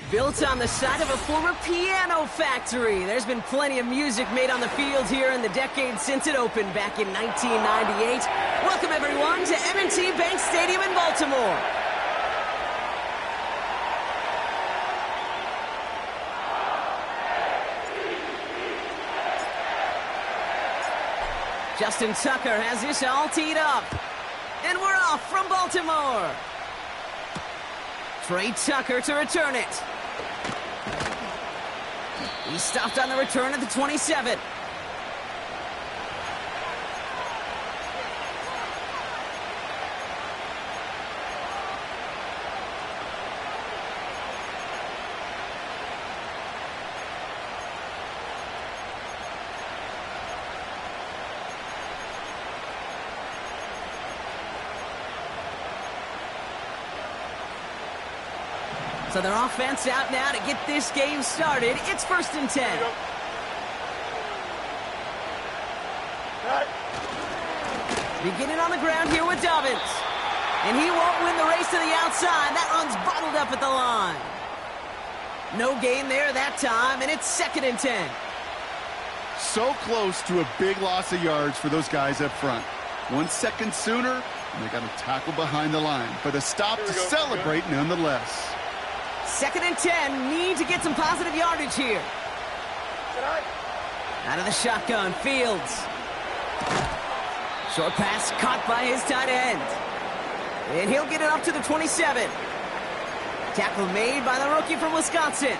Built on the site of a former piano factory, there's been plenty of music made on the field here in the decades since it opened back in 1998. Welcome, everyone, to M&T Bank Stadium in Baltimore. Justin Tucker has this all teed up. And we're off from Baltimore. Trey Tucker to return it. He stopped on the return at the 27. So their offense out now to get this game started. It's 1st and 10. Beginning on the ground here with Dobbins. And he won't win the race to the outside. That run's bottled up at the line. No gain there that time, and it's 2nd and 10. So close to a big loss of yards for those guys up front. 1 second sooner, and they got a tackle behind the line. But a stop to celebrate nonetheless. 2nd and 10, need to get some positive yardage here. Out of the shotgun, Fields. Short pass caught by his tight end. And he'll get it up to the 27. Tackle made by the rookie from Wisconsin.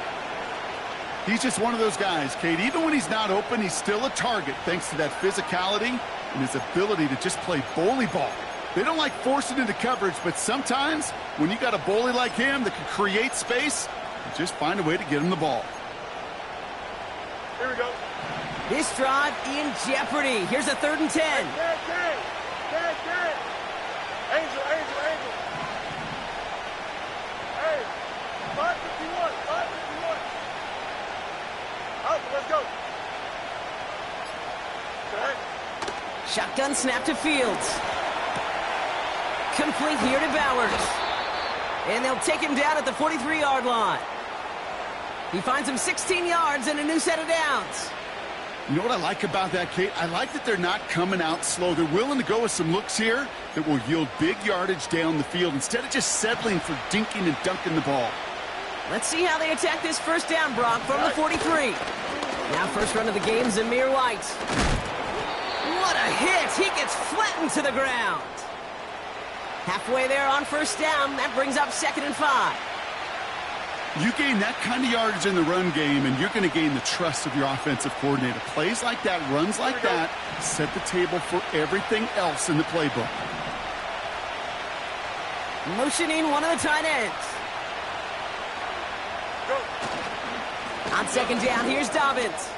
He's just one of those guys, Kate. Even when he's not open, he's still a target thanks to that physicality and his ability to just play bully ball. They don't like forcing into coverage, but sometimes when you got a bully like him that can create space, you just find a way to get him the ball. Here we go. This drive in jeopardy. Here's a 3rd and 10. Angel. Hey, 551. Out, let's go. Okay. Shotgun snap to Fields. Complete here to Bowers. And they'll take him down at the 43-yard line. He finds him 16 yards and a new set of downs. You know what I like about that, Kate? I like that they're not coming out slow. They're willing to go with some looks here that will yield big yardage down the field instead of just settling for dinking and dunking the ball. Let's see how they attack this 1st down, Brock, from the 43. Now first run of the game, Zamir White. What a hit! He gets flattened to the ground. Halfway there on 1st down. That brings up 2nd and 5. You gain that kind of yardage in the run game, and you're going to gain the trust of your offensive coordinator. Plays like that, runs like that, set the table for everything else in the playbook. Motioning one of the tight ends. On 2nd down, here's Dobbins.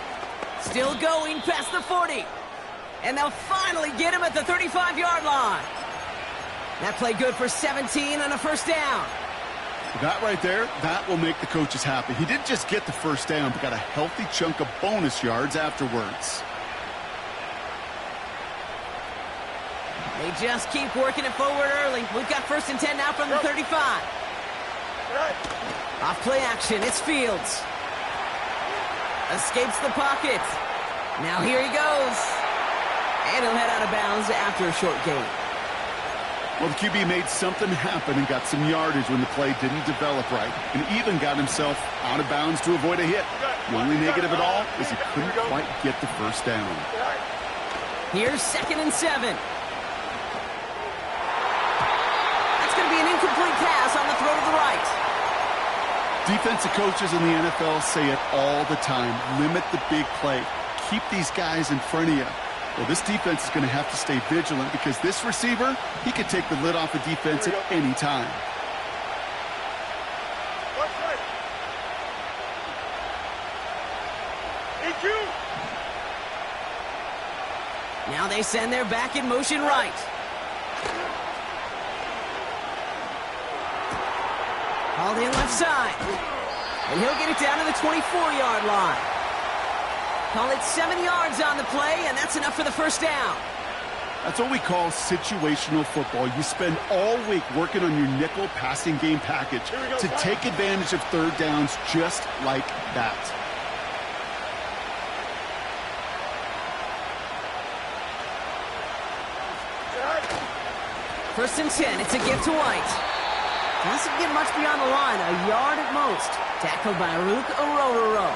Still going past the 40. And they'll finally get him at the 35-yard line. That play good for 17 and a 1st down. That right there, that will make the coaches happy. He didn't just get the 1st down, but got a healthy chunk of bonus yards afterwards. They just keep working it forward early. We've got 1st and 10 now from the 35. Off play action, it's Fields. Escapes the pocket. Now here he goes. And he'll head out of bounds after a short gain. Well, the QB made something happen and got some yardage when the play didn't develop right, and even got himself out of bounds to avoid a hit. The only negative at all is he couldn't quite get the 1st down. Here's 2nd and 7. That's going to be an incomplete pass on the throw to the right. Defensive coaches in the NFL say it all the time. Limit the big play. Keep these guys in front of you. Well, this defense is going to have to stay vigilant because this receiver, he could take the lid off a defense at any time. Now they send their back in motion right. Hauled in left side. And he'll get it down to the 24-yard line. Call it 7 yards on the play, and that's enough for the first down. That's what we call situational football. You spend all week working on your nickel passing game package to take advantage of third downs just like that. First and 10, it's a gift to White. Doesn't get much beyond the line, a yard at most. Tackled by Rook Orororo.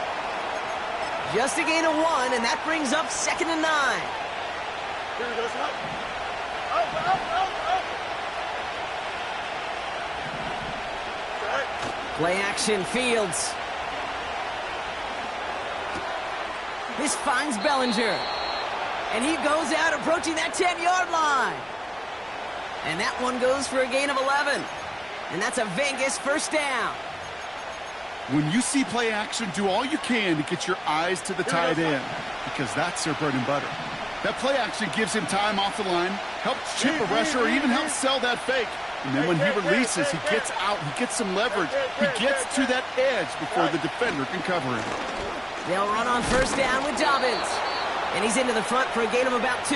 Just a gain of 1, and that brings up 2nd and 9. Here he goes, up. Play action, Fields. This finds Bellinger. And he goes out approaching that 10-yard line. And that one goes for a gain of 11. And that's a Vegas first down. When you see play action, do all you can to get your eyes to the tight end because that's their bread and butter. That play action gives him time off the line, helps chip a rusher, or even helps sell that fake. And then when he releases, he gets out, he gets some leverage. He gets to that edge before the defender can cover him. They'll run on first down with Dobbins. And he's into the front for a gain of about 2.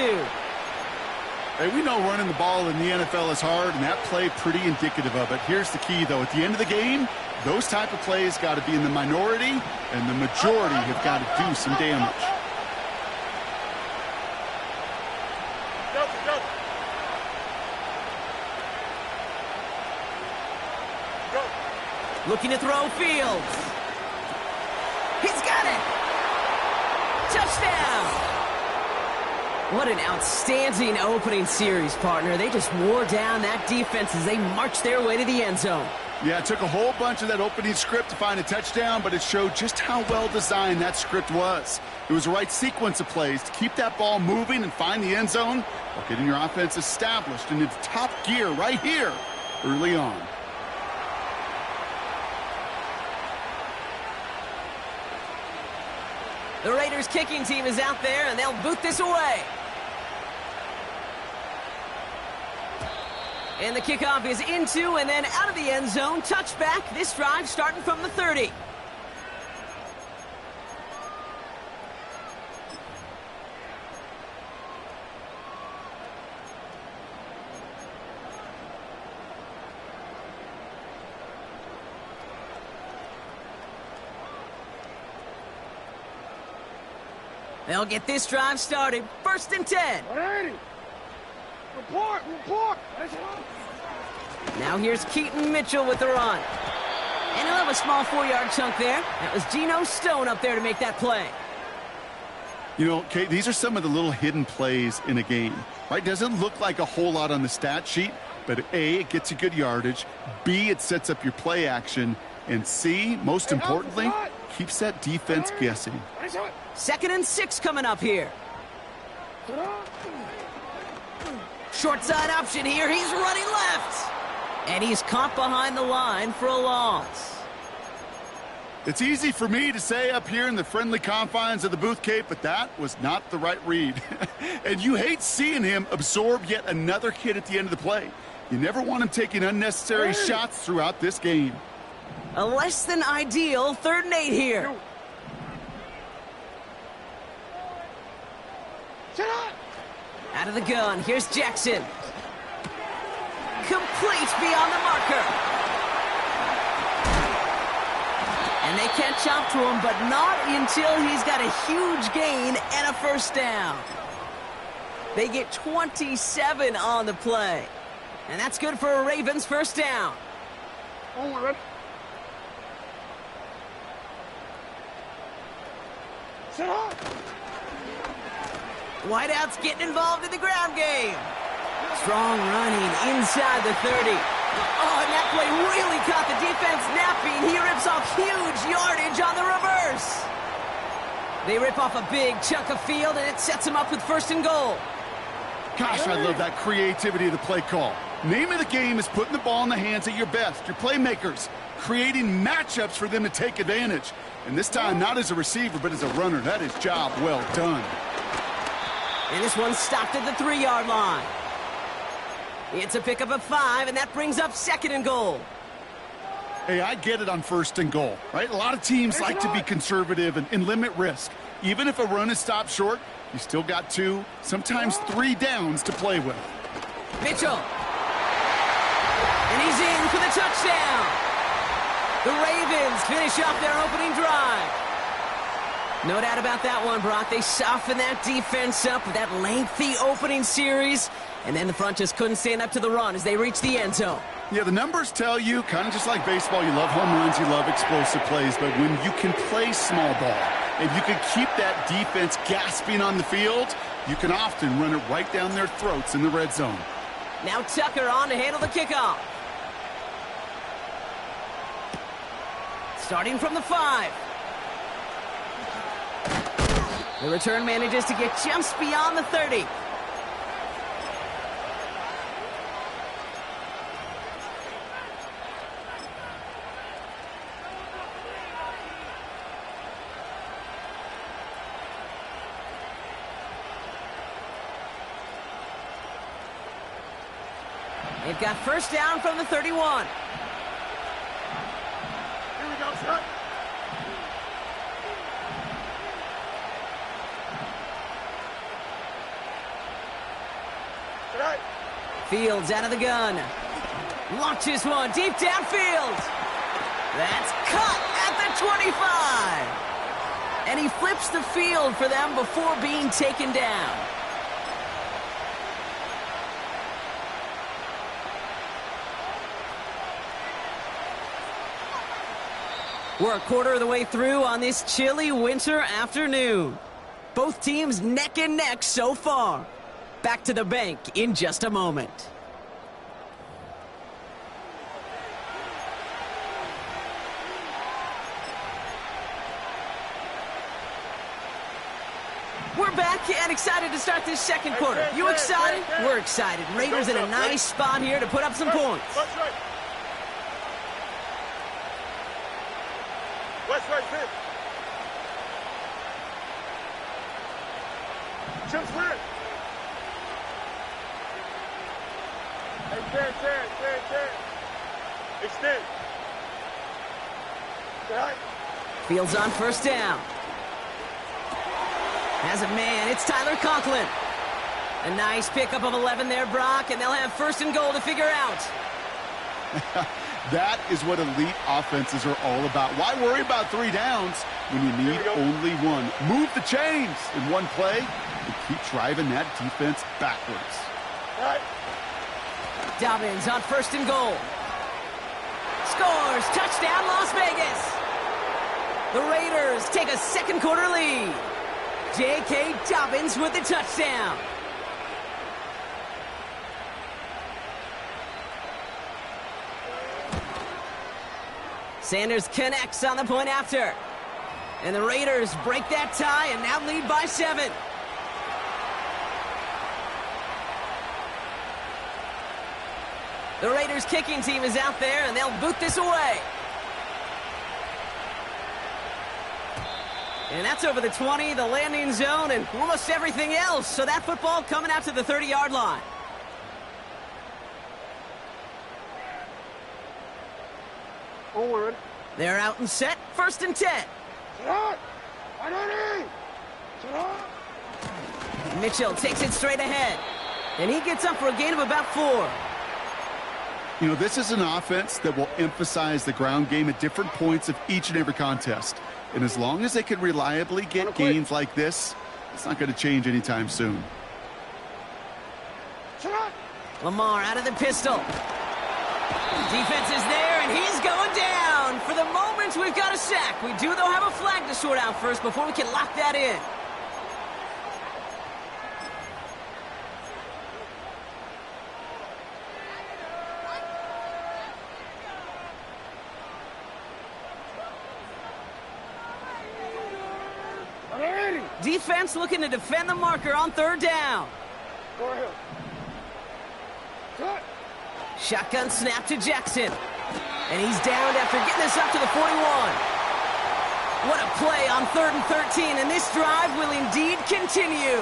Hey, we know running the ball in the NFL is hard, and that play pretty indicative of it. Here's the key, though. At the end of the game, those type of plays got to be in the minority, and the majority have got to do some damage. Looking to throw Fields. He's got it. Touchdown. What an outstanding opening series, partner. They just wore down that defense as they marched their way to the end zone. Yeah, it took a whole bunch of that opening script to find a touchdown, but it showed just how well designed that script was. It was the right sequence of plays to keep that ball moving and find the end zone while getting your offense established in its top gear right here early on. The Raiders kicking team is out there, and they'll boot this away. And the kickoff is into and then out of the end zone. Touchback. This drive starting from the 30. They'll get this drive started. First and 10. 180. Report. Now here's Keaton Mitchell with the run. And he'll have a small 4-yard chunk there. That was Geno Stone up there to make that play. You know, Kate, these are some of the little hidden plays in a game, right? Doesn't look like a whole lot on the stat sheet, but A, it gets you good yardage. B, it sets up your play action. And C, most importantly, keeps that defense guessing. 2nd and 6 coming up here. Short side option here. He's running left. And he's caught behind the line for a loss. It's easy for me to say up here in the friendly confines of the booth, Kate, but that was not the right read. And you hate seeing him absorb yet another hit at the end of the play. You never want him taking unnecessary shots throughout this game. A less than ideal 3rd and 8 here. Out of the gun, here's Jackson. Complete beyond the marker. And they catch up to him, but not until he's got a huge gain and a first down. They get 27 on the play. And that's good for a Ravens first down. Whiteout's getting involved in the ground game. Strong running inside the 30. Oh, and that play really caught the defense napping. He rips off huge yardage on the reverse. They rip off a big chunk of field, and it sets them up with 1st and goal. Gosh, I love that creativity of the play call. Name of the game is putting the ball in the hands of your best, your playmakers, creating matchups for them to take advantage. And this time, not as a receiver, but as a runner. That is job well done. And this one stopped at the 3-yard line. It's a pickup of 5, and that brings up 2nd and goal. Hey, I get it on 1st and goal, right? A lot of teams like to be conservative and limit risk. Even if a run is stopped short, you still got 2, sometimes 3 downs to play with. Mitchell. And he's in for the touchdown. The Ravens finish off their opening drive. No doubt about that one, Brock. They softened that defense up with that lengthy opening series, and then the front just couldn't stand up to the run as they reached the end zone. Yeah, the numbers tell you, kind of just like baseball, you love home runs, you love explosive plays, but when you can play small ball, if you can keep that defense gasping on the field, you can often run it right down their throats in the red zone. Now Tucker on to handle the kickoff. Starting from the 5. The return manages to get just beyond the 30. They've got 1st down from the 31. Here we go, son. Right. Fields out of the gun. Launches one deep downfield. That's cut at the 25. And he flips the field for them before being taken down. We're a quarter of the way through on this chilly winter afternoon. Both teams neck and neck so far. Back to the bank in just a moment. We're back and excited to start this 2nd quarter. You excited? We're excited. Raiders in a nice spot here to put up some points. West right, fit. Chimps win. Hey, Terry. Extend. Right. Fields on 1st down. Has a man. It's Tyler Conklin. A nice pickup of 11 there, Brock, and they'll have 1st and goal to figure out. That is what elite offenses are all about. Why worry about 3 downs when you need only 1? Move the chains in one play and keep driving that defense backwards. Right. Dobbins on 1st and goal. Scores! Touchdown, Las Vegas! The Raiders take a 2nd quarter lead. J.K. Dobbins with the touchdown. Sanders connects on the point after. And the Raiders break that tie and now lead by 7. The Raiders kicking team is out there and they'll boot this away. And that's over the 20, the landing zone, and almost everything else. So that football coming out to the 30-yard line. Oh, we're ready. They're out and set. 1st and 10. Mitchell takes it straight ahead. And he gets up for a gain of about 4. You know, this is an offense that will emphasize the ground game at different points of each and every contest. And as long as they can reliably get gains like this, it's not going to change anytime soon. Lamar out of the pistol. Defense is there, and he's going down. For the moment, we've got a sack. We do, though, have a flag to sort out first before we can lock that in. Defense looking to defend the marker on third down. Go ahead. Cut. Shotgun snap to Jackson. And he's downed after getting this up to the 41. What a play on 3rd and 13, and this drive will indeed continue.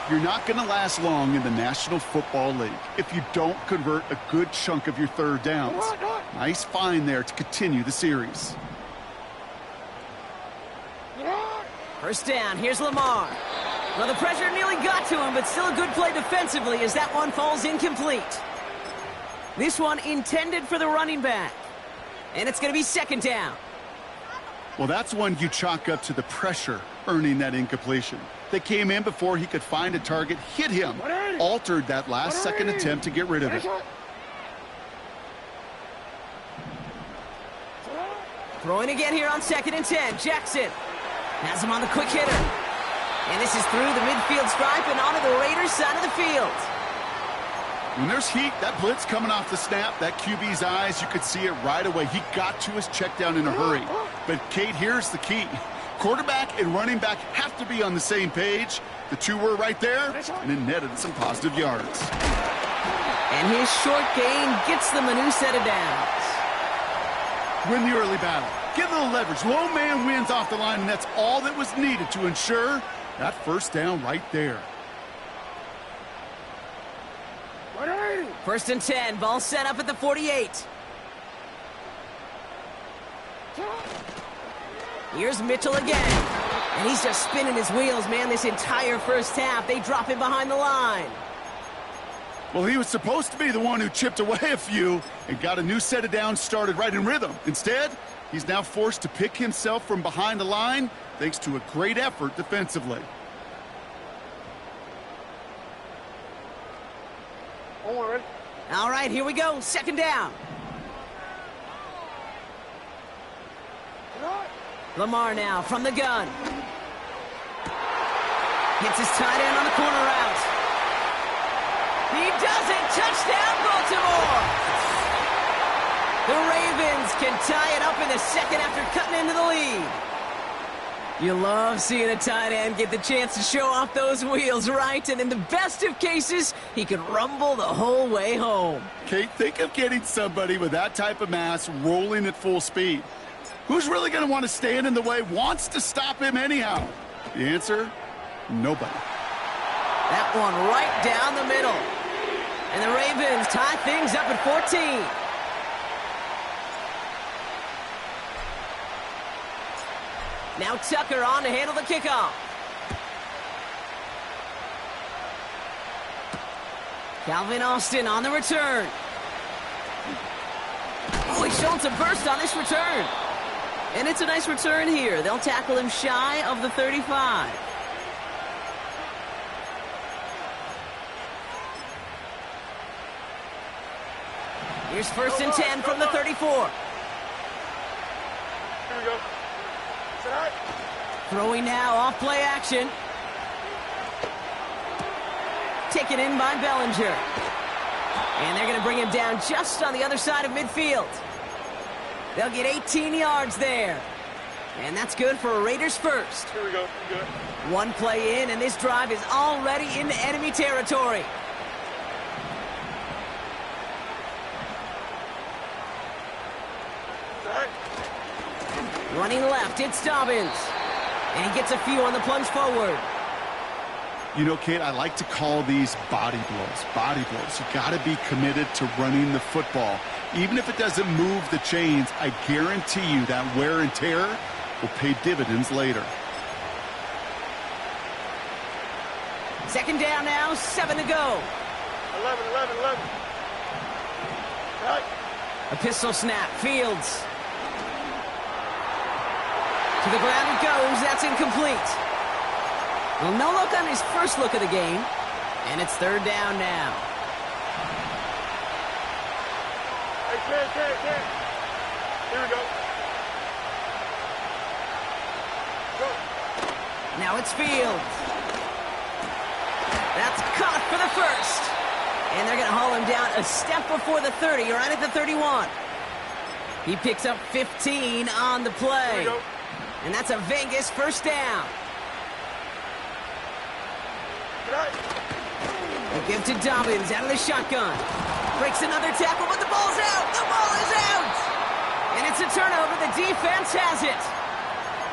You're not going to last long in the National Football League if you don't convert a good chunk of your third downs. Nice find there to continue the series. First down, here's Lamar. Well, the pressure nearly got to him, but still a good play defensively as that one falls incomplete. This one intended for the running back. And it's going to be second down. Well, that's one you chalk up to the pressure earning that incompletion. They came in before he could find a target, hit him, altered that last-second attempt to get rid of it. Throwing again here on 2nd and 10. Jackson has him on the quick hitter. And this is through the midfield stripe and onto the Raiders' side of the field. When there's heat, that blitz coming off the snap, that QB's eyes, you could see it right away. He got to his check down in a hurry. But, Kate, here's the key. Quarterback and running back have to be on the same page. The two were right there, and it netted some positive yards. And his short gain gets them a new set of downs. Win the early battle. Get a little leverage. Low man wins off the line, and that's all that was needed to ensure that first down right there. 1st and 10. Ball set up at the 48. Here's Mitchell again. And he's just spinning his wheels, man, this entire first half. They drop him behind the line. Well, he was supposed to be the one who chipped away a few and got a new set of downs started right in rhythm. Instead, he's now forced to pick himself from behind the line thanks to a great effort defensively. All right, here we go. Second down. Lamar now from the gun. Hits his tight end on the corner route. He does it. Touchdown, Baltimore. The Ravens can tie it up in the second after cutting into the lead. You love seeing a tight end get the chance to show off those wheels, right? And in the best of cases, he can rumble the whole way home. Kate, think of getting somebody with that type of mass rolling at full speed. Who's really going to want to stand in the way, wants to stop him anyhow? The answer, nobody. That one right down the middle. And the Ravens tie things up at 14. Now Tucker on to handle the kickoff. Calvin Austin on the return. Oh, he's showing some burst on this return. And it's a nice return here. They'll tackle him shy of the 35. Here's 1st and 10 from the 34. Here we go. Throwing now off play action. Taken in by Bellinger. And they're going to bring him down just on the other side of midfield. They'll get 18 yards there. And that's good for a Raiders first. Here we go. Good. One play in, and this drive is already into enemy territory. Running left, it's Dobbins. And he gets a few on the plunge forward. You know, Kate, I like to call these body blows. Body blows. You got to be committed to running the football. Even if it doesn't move the chains, I guarantee you that wear and tear will pay dividends later. Second down now, 7 to go. 11. Right. A pistol snap, Fields. To the ground it goes, that's incomplete. Well, no look on his first look of the game. And it's third down now. Hey, Ken. Here we go. Go. Now it's Fields. That's caught for the first. And they're going to haul him down a step before the 30, right at the 31. He picks up 15 on the play. Here we go. And that's a Vegas first down. They give to Dobbins out of the shotgun. Breaks another tackle, but the ball's out. The ball is out. And it's a turnover. The defense has it.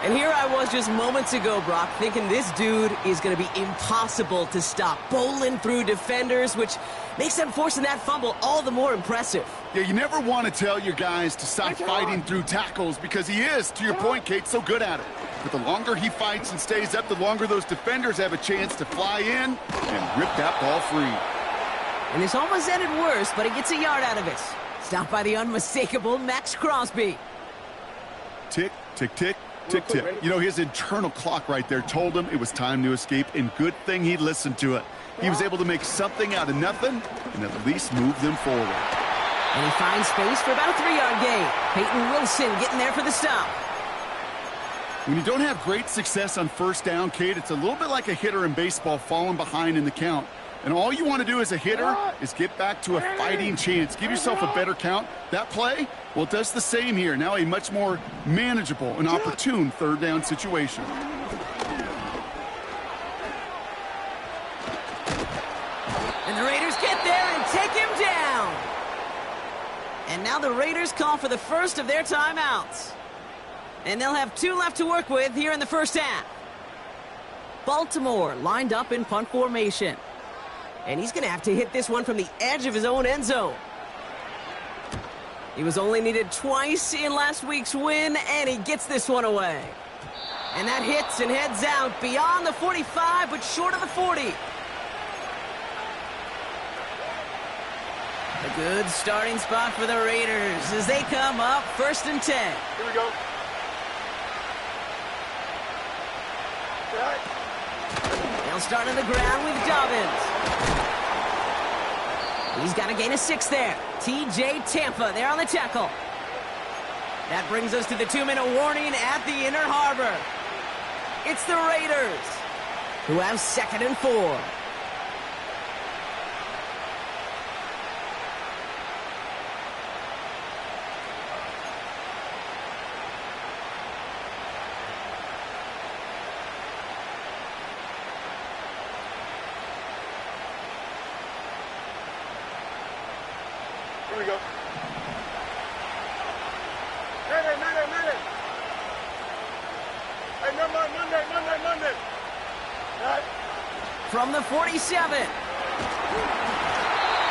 And here I was just moments ago, Brock, thinking this dude is going to be impossible to stop. Bowling through defenders, which makes them forcing that fumble all the more impressive. Yeah, you never want to tell your guys to stop fighting through tackles because he is, to your point, Kate, so good at it. But the longer he fights and stays up, the longer those defenders have a chance to fly in and rip that ball free. And this almost ended worse, but he gets a yard out of it. Stopped by the unmistakable Max Crosby. Tick, tick, tick. Tick-tick. You know, his internal clock right there told him it was time to escape, and good thing he listened to it. He was able to make something out of nothing and at least move them forward. And he finds space for about a 3-yard gain. Peyton Wilson getting there for the stop. When you don't have great success on first down, Kate, it's a little bit like a hitter in baseball falling behind in the count. And all you want to do as a hitter is get back to a fighting chance. Give yourself a better count. That play, well, it does the same here. Now a much more manageable and opportune third down situation. And the Raiders get there and take him down. And now the Raiders call for the first of their timeouts. And they'll have 2 left to work with here in the first half. Baltimore lined up in punt formation. And he's going to have to hit this one from the edge of his own end zone. He was only needed twice in last week's win, and he gets this one away. And that hits and heads out beyond the 45, but short of the 40. A good starting spot for the Raiders as they come up 1st and 10. Here we go. They'll start on the ground with Dobbins. He's got a gain of 6 there. TJ Tampa there on the tackle. That brings us to the 2-minute warning at the Inner Harbor. It's the Raiders who have 2nd and 4. Here we go. Monday. Hey, Monday. Right. From the 47.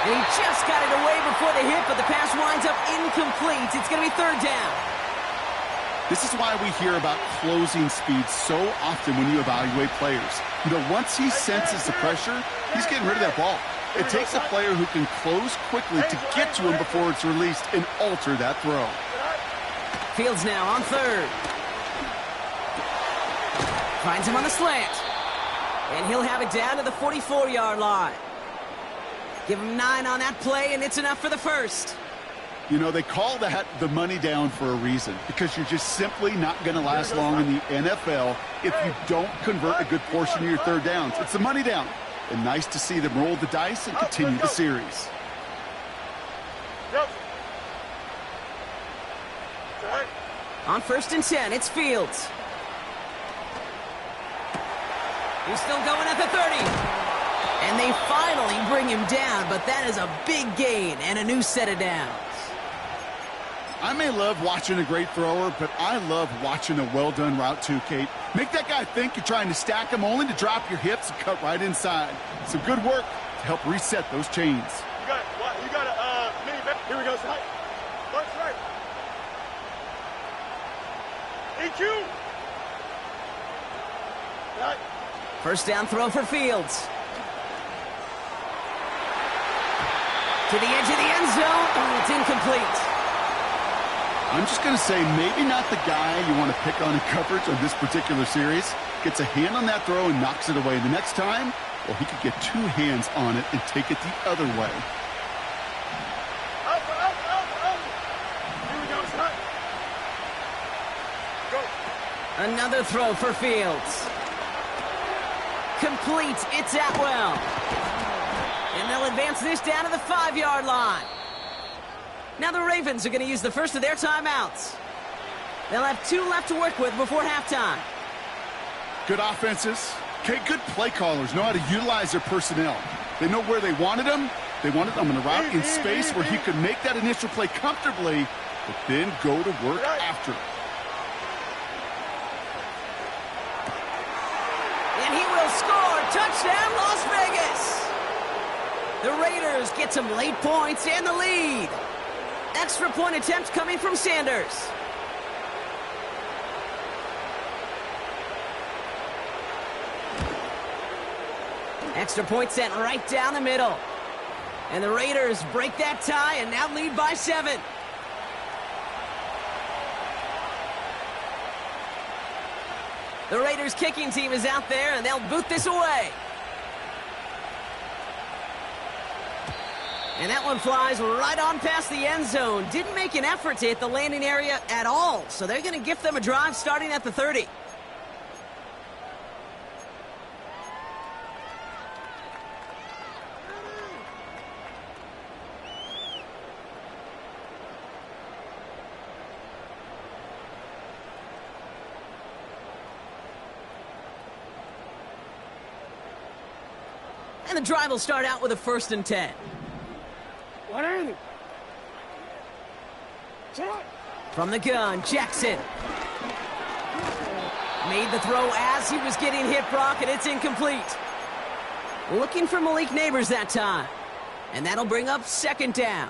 He just got it away before the hit, but the pass winds up incomplete. It's going to be 3rd down. This is why we hear about closing speed so often when you evaluate players. You know, once he senses the pressure, he's getting rid of that ball. It takes a player who can close quickly to get to him before it's released and alter that throw. Fields now on 3rd. Finds him on the slant. And he'll have it down to the 44-yard line. Give him 9 on that play, and it's enough for the first. You know, they call that the money down for a reason, because you're just simply not going to last long in the NFL if you don't convert a good portion of your third downs. It's the money down. And nice to see them roll the dice and continue the series. On 1st and 10, it's Fields. He's still going at the 30. And they finally bring him down, but that is a big gain and a new set of downs. I may love watching a great thrower, but I love watching a well-done route too, Kate. Make that guy think you're trying to stack him only to drop your hips and cut right inside. Some good work to help reset those chains. You got a mini back. Here we go, side. Watch right. EQ. Right. First down throw for Fields. To the edge of the end zone. Oh, it's incomplete. I'm just going to say maybe not the guy you want to pick on in coverage on this particular series. Gets a hand on that throw and knocks it away. The next time, well, he could get 2 hands on it and take it the other way. Out. Here we go, son. Go. Another throw for Fields. Complete. It's Atwell. And they'll advance this down to the 5-yard line. Now the Ravens are going to use the first of their timeouts. They'll have 2 left to work with before halftime. Good offenses Okay, good play callers know how to utilize their personnel. They know where they wanted them. They wanted them in a route in space where he could make that initial play comfortably, but then go to work after it. And he will score. Touchdown, Las Vegas. The Raiders get some late points and the lead. Extra point attempt coming from Sanders. Extra point sent right down the middle. And the Raiders break that tie and now lead by 7. The Raiders kicking team is out there and they'll boot this away. And that one flies right on past the end zone. Didn't make an effort to hit the landing area at all. So they're going to gift them a drive starting at the 30. And the drive will start out with a 1st and 10. From the gun, Jackson. Made the throw as he was getting hit, Brock, and it's incomplete. Looking for Malik Neighbors that time. And that'll bring up 2nd down.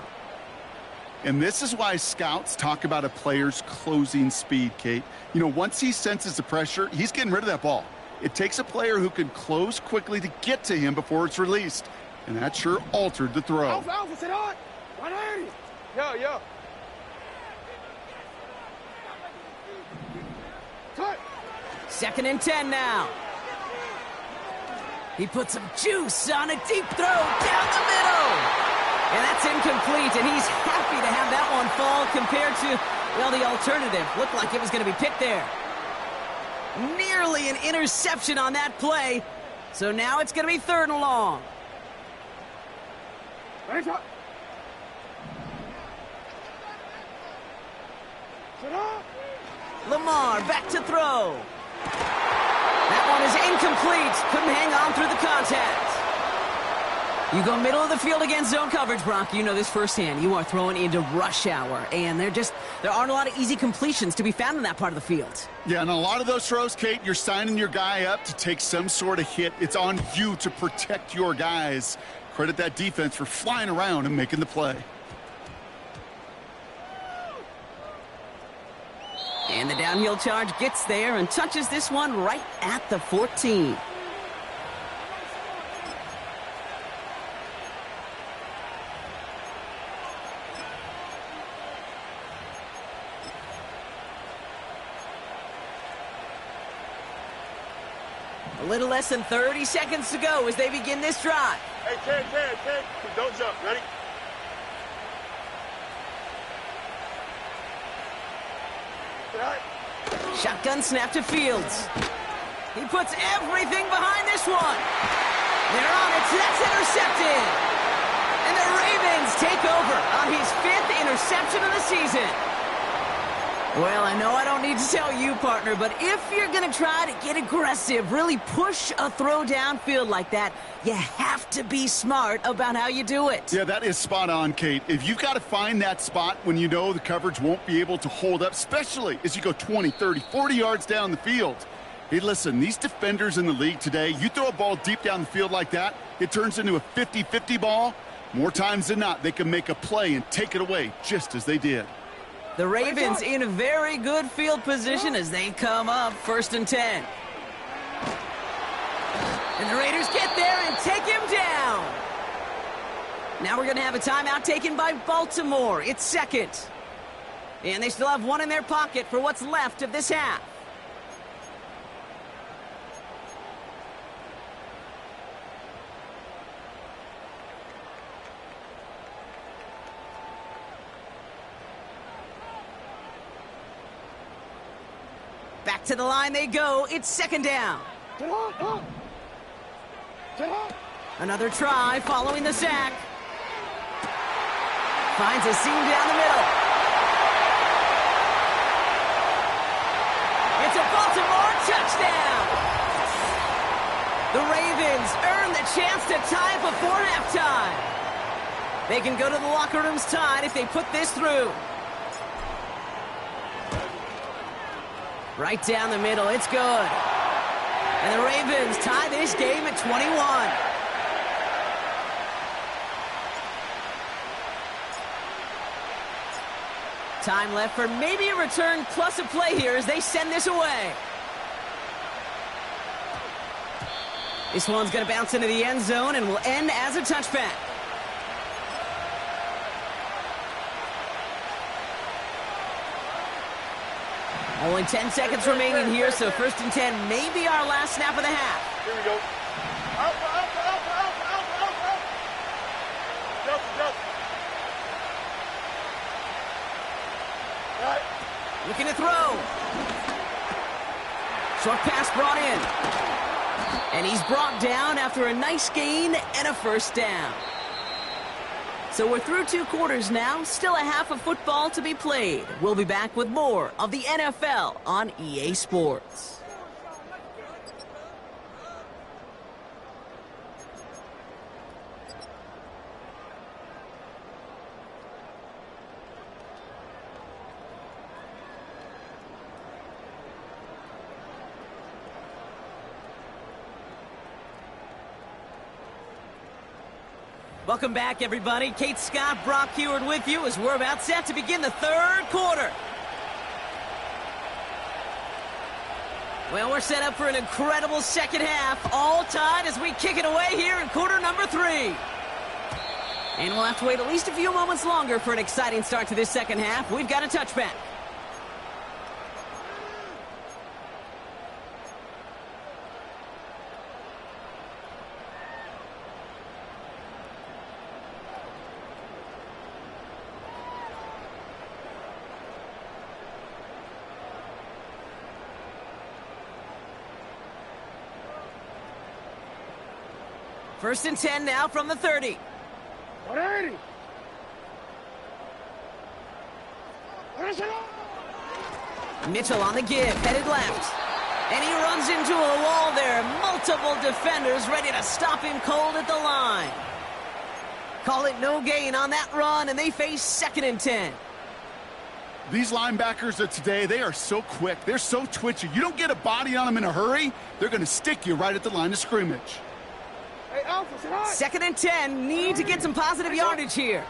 And this is why scouts talk about a player's closing speed, Kate. You know, once he senses the pressure, he's getting rid of that ball. It takes a player who can close quickly to get to him before it's released. And that sure altered the throw. Yo. 2nd and 10 now. He put some juice on a deep throw down the middle. And that's incomplete, and he's happy to have that one fall compared to, well, the alternative. Looked like it was going to be picked there. Nearly an interception on that play. So now it's going to be 3rd and long. Lamar back to throw. That one is incomplete. Couldn't hang on through the contact. You go middle of the field against zone coverage, Brock. You know this firsthand. You are throwing into rush hour, and there aren't a lot of easy completions to be found in that part of the field. Yeah, and a lot of those throws, Kate, you're signing your guy up to take some sort of hit. It's on you to protect your guys. Credit that defense for flying around and making the play. And the downhill charge gets there and touches this one right at the 14. A little less than 30 seconds to go as they begin this drive. Hey, Ken. Don't jump. Ready? Shotgun snap to Fields. He puts everything behind this one. They're on it. That's intercepted. And the Ravens take over on his 5th interception of the season. Well, I know I don't need to tell you, partner, but if you're going to try to get aggressive, really push a throw downfield like that, you have to be smart about how you do it. Yeah, that is spot on, Kate. If you've got to find that spot when you know the coverage won't be able to hold up, especially as you go 20, 30, 40 yards down the field. Hey, listen, these defenders in the league today, you throw a ball deep down the field like that, it turns into a 50-50 ball. More times than not, they can make a play and take it away just as they did. The Ravens in a very good field position as they come up 1st and 10. And the Raiders get there and take him down. Now we're going to have a timeout taken by Baltimore. It's 2nd. And they still have one in their pocket for what's left of this half. Back to the line they go. It's 2nd down. Another try following the sack. Finds a seam down the middle. It's a Baltimore touchdown. Ravens earn the chance to tie before halftime. They can go to the locker rooms tied if they put this through. Right down the middle, it's good. And the Ravens tie this game at 21. Time left for maybe a return plus a play here as they send this away. This one's going to bounce into the end zone and will end as a touchback. Only 10 seconds remaining here, so 1st and 10 may be our last snap of the half. Here we go. Alpha. Delta. Right. Looking to throw. Short pass brought in. And he's brought down after a nice gain and a first down. So we're through 2 quarters now. Still a half of football to be played. We'll be back with more of the NFL on EA Sports. Welcome back, everybody. Kate Scott, Brock Huard with you as we're about set to begin the 3rd quarter. Well, we're set up for an incredible second half, all tied as we kick it away here in quarter number 3. And we'll have to wait at least a few moments longer for an exciting start to this second half. We've got a touchback. First and 10 now from the 30. 180. Mitchell on the give, headed left. And he runs into a wall there. Multiple defenders ready to stop him cold at the line. Call it no gain on that run, and they face 2nd and 10. These linebackers of today, they are so quick. They're so twitchy. You don't get a body on them in a hurry, they're going to stick you right at the line of scrimmage. 2nd and 10, need to get some positive yardage here.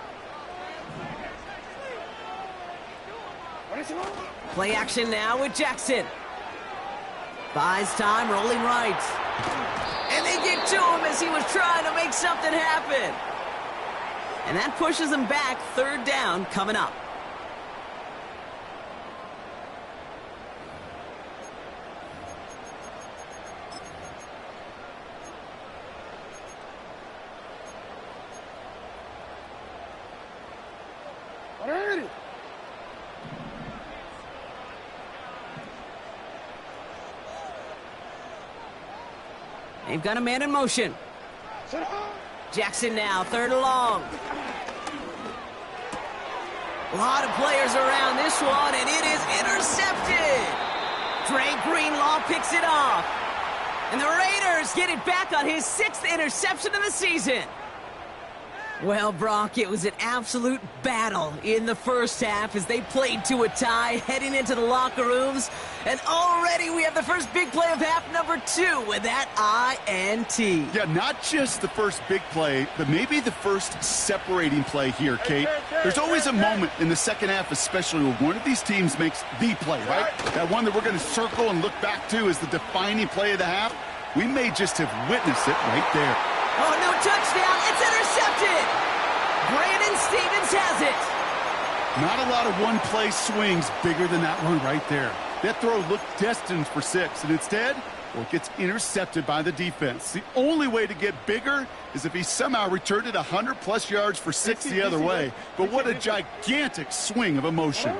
Play action now with Jackson. Buys time, rolling right. And they get to him as he was trying to make something happen. And that pushes him back. 3rd down coming up. They've got a man in motion. Jackson now, 3rd and long. A lot of players around this one, and it is intercepted. Dre Greenlaw picks it off. And the Raiders get it back on his 6th interception of the season. Well, Brock, it was an absolute battle in the first half as they played to a tie heading into the locker rooms. And already we have the first big play of half number 2 with that INT. Yeah, not just the first big play, but maybe the first separating play here, Kate. There's always a moment in the second half, especially when one of these teams makes the play, right? That one that we're going to circle and look back to as the defining play of the half. We may just have witnessed it right there. Oh, no touchdown. It's intercepted. Brandon Stephens has it. Not a lot of one-play swings bigger than that one right there. That throw looked destined for 6, and instead, well, it gets intercepted by the defense. The only way to get bigger is if he somehow returned it 100-plus yards for 6 the other way. But what a gigantic swing of emotion.